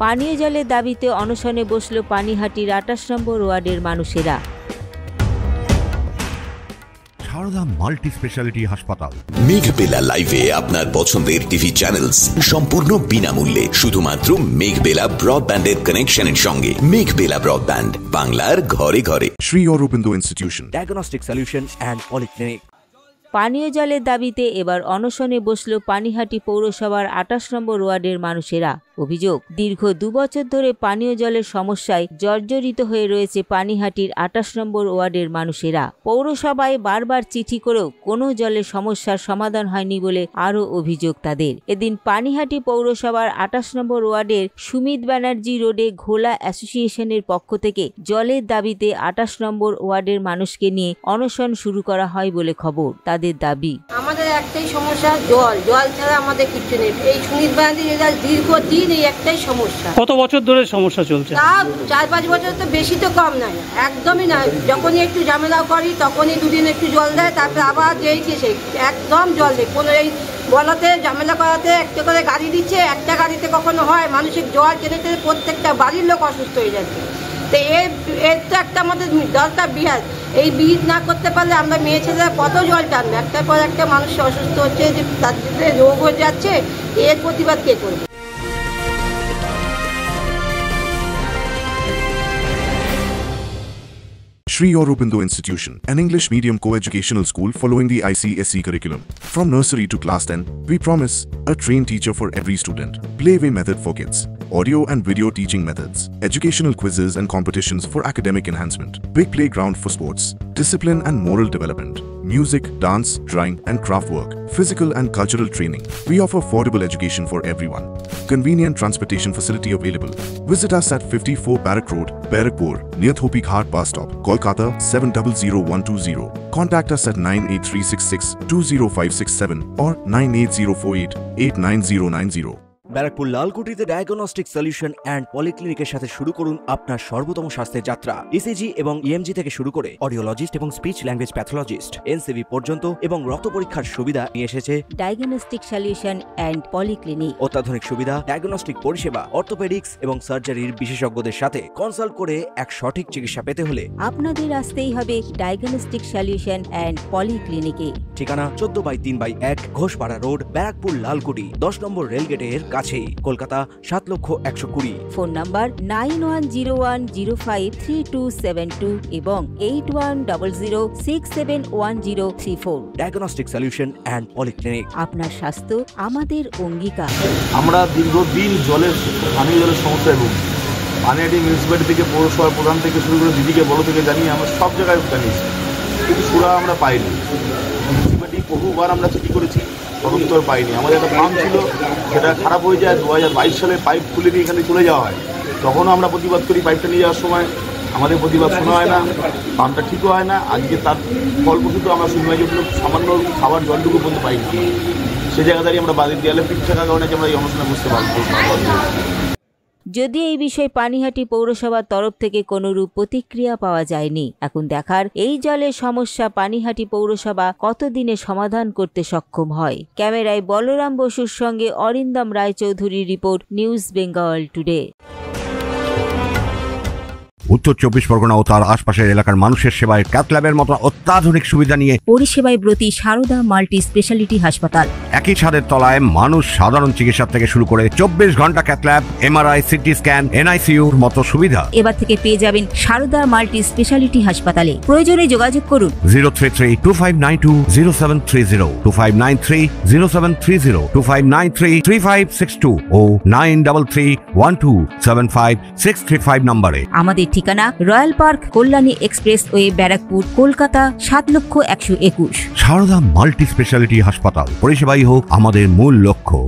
পানীয় জলের দাবিতে অনশনে বসল পানিহাটির ২৮ নম্বর ওয়ার্ডের মানুষেরা। সারদা মাল্টি স্পেশালিটি হাসপাতাল। মেঘবেলা লাইভে আপনার পছন্দের টিভি চ্যানেলস সম্পূর্ণ বিনামূল্যে, শুধুমাত্র মেঘবেলা ব্রডব্যান্ডের কানেকশনের সঙ্গে। মেঘবেলা ব্রডব্যান্ড, বাংলার ঘরে ঘরে। Shri Aurobindo institution, diagnostic solution and polyclinic. পানীয় জলের দাবিতে এবার অনশনে বসল পানিহাটি পৌরসভার ২৮ নম্বর ওয়ার্ডের মানুষেরা। অভিযোগ, দীর্ঘ ২ বছর ধরে পানীয় জলের সমস্যায় জর্জরিত হয়ে রয়েছে পানিহাটির ২৮ নম্বর ওয়ার্ডের মানুষেরা। পৌরসভায় বারবার চিঠি করেও কোনো জলের সমস্যার সমাধান হয়নি বলে আরও অভিযোগ তাদের। এদিন পানিহাটি পৌরসভার ২৮ নম্বর ওয়ার্ডের সুমিত ব্যানার্জি রোডে ঘোলা অ্যাসোসিয়েশনের পক্ষ থেকে জলের দাবিতে ২৮ নম্বর ওয়ার্ডের মানুষকে নিয়ে অনশন শুরু করা হয় বলে খবর। তাদের দাবি, আমাদের একটাই সমস্যা, জল ছাড়া আমাদের কিছু নেই। এই সুমিত ব্যানার্জি দীর্ঘদিন এই একটাই সমস্যা। কত বছর ধরে সমস্যা চলছে? তা ৪-৫ বছর, তো বেশি তো কম নয়, একদমই নয়। যখনই একটু ঝামেলা করি তখনই দুদিন একটু জল দেয়, তারপরে আবার যেইছে সেই একদম জল দেয়। কোনো এই বলাতে ঝামেলা করাতে একটা করে গাড়ি দিচ্ছে, একটা গাড়িতে কখনো হয় মানুষের জল টেনে টেনে প্রত্যেকটা বাড়ির লোক অসুস্থ হয়ে যাচ্ছে। তো এর তো একটা আমাদের দরকার বিহার। এই বিহিত না করতে পারলে আমরা মেয়ে ছেলেরা কত জল টানবে? একটার পর একটা মানুষ অসুস্থ হচ্ছে, যে তার রোগ হয়ে যাচ্ছে, এর প্রতিবাদ কে করবে? Shri Aurobindo Institution, an English medium co-educational school following the ICSE curriculum. From nursery to class 10, we promise a trained teacher for every student, playway method for kids, audio and video teaching methods, educational quizzes and competitions for academic enhancement, big playground for sports, discipline and moral development, music, dance, drawing and craft work, physical and cultural training. We offer affordable education for everyone. Convenient transportation facility available. Visit us at 54 Barrack Road, Barrackpur, near Thopi Ghat bus stop, Kolkata 700120. Contact us at 98366 20567 or 98048 89090. Barrackpore লালকুটিতে diagnostic solution and পলিক্লিনিকের সাথে শুরু করুন আপনার সর্বোত্তম স্বাস্থ্যের যাত্রা। ECG এবং ইএমজি থেকে শুরু করে অডিওলজিস্ট এবং স্পিচ ল্যাঙ্গুয়েজ প্যাথোলজিস্ট, এনসিবি পর্যন্ত এবং রক্ত পরীক্ষার সুবিধা নিয়ে এসেছে ডায়াগনস্টিক সলিউশন অ্যান্ড পলিক্লিনিক। অত্যাধুনিক সুবিধা, ডায়াগনস্টিক পরিষেবা, অর্থোপেডিক্স এবং সার্জারির বিশেষজ্ঞদের সাথে কনসাল্ট করে এক সঠিক চিকিৎসা পেতে হলে আপনাদের আসতেই হবে ডায়াগনস্টিক সলিউশন অ্যান্ড পলিক্লিনিকে। ঠিকানা 14/3/1 ঘোষপাড়া রোড, ব্যারাকপুর লালকুটি, 10 নম্বর রেলগেটের কাছেই, কলকাতা ৭,১২০,০০০। ফোন নাম্বার 9101053272 এবং 8100671034। Diagnostic solution and polyclinic. আপনার স্বাস্থ্য আমাদের অঙ্গীকার। আমরা দীর্ঘদিন পানীয় জলের সমস্যায় ভুগছি। পানিহাটি মিউনিসিপ্যালিটি থেকে, পৌরসভার প্রধান থেকে শুরু করে দিদিকে বড় থেকে জানিয়ে আমরা সব জায়গায় জানিয়েছি, কিন্তু সুরা আমরা পাইনি। মিউনিসিপ্যালিটি বহুবার আমরা চিঠি করেছি, উত্তর পাইনি। আমাদের একটা পাম্প ছিল, সেটা খারাপ হয়ে যায়। 2022 সালে পাইপ খুলে দিয়ে এখানে চলে যাওয়া হয়, তখনও আমরা প্রতিবাদ করি। পাইপটা নিয়ে যাওয়ার সময় আমাদের প্রতিবাদ শোনা হয় না, পাম্পটা ঠিকও হয় না। আজকে তার ফলপ্রসূ আমরা শুনবাই যেগুলো সামান্য খাবার জলটুকু পর্যন্ত পাইনি। সে জায়গা দাঁড়িয়ে আমরা বাড়ির দেয়ালে পিঠ থাকার কারণে আমরা এই অনুষ্ঠানে বুঝতে পারবো। যদি এই বিষয়ে পানিহাটি পৌরসভার তরফ থেকে কোনরূপ প্রতিক্রিয়া পাওয়া যায়নি। এখন দেখার এই জলের সমস্যা পানিহাটি পৌরসভা কতদিনে সমাধান করতে সক্ষম হয়। ক্যামেরায় বলরাম বসুর সঙ্গে অরিন্দম রায়চৌধুরীর রিপোর্ট, নিউজ বেঙ্গল টুডে। উত্তর ২৪ পরগনা ও তার আশপাশের এলাকার মানুষের সেবায় ক্যাথ ল্যাবের মতো অত্যাধুনিক সুবিধা নিয়ে পরিষেবায় ব্রতী সারদা মাল্টি স্পেশালিটি হাসপাতাল। একই ছাদের তলায় মানুষ সাধারণ চিকিৎসা থেকে শুরু করে ২৪ ঘন্টা cath lab, MRI, CT scan, এনআইসিইউর মতো সুবিধা এবার থেকে পেয়ে যাবেন সারদা মাল্টি স্পেশালিটি হাসপাতালে। প্রয়োজনে যোগাযোগ করুন 033-2592-0730, 2593-0730, 2593-3562 ও 9331275635 নম্বরে। আমাদের ঠিকানা royal park, Kalyani express way, Barrackpore, Kolkata ৭,১২১। সারদা মাল্টি স্পেশালিটি হাসপাতাল, পরিষেবাই হোক আমাদের মূল লক্ষ্য।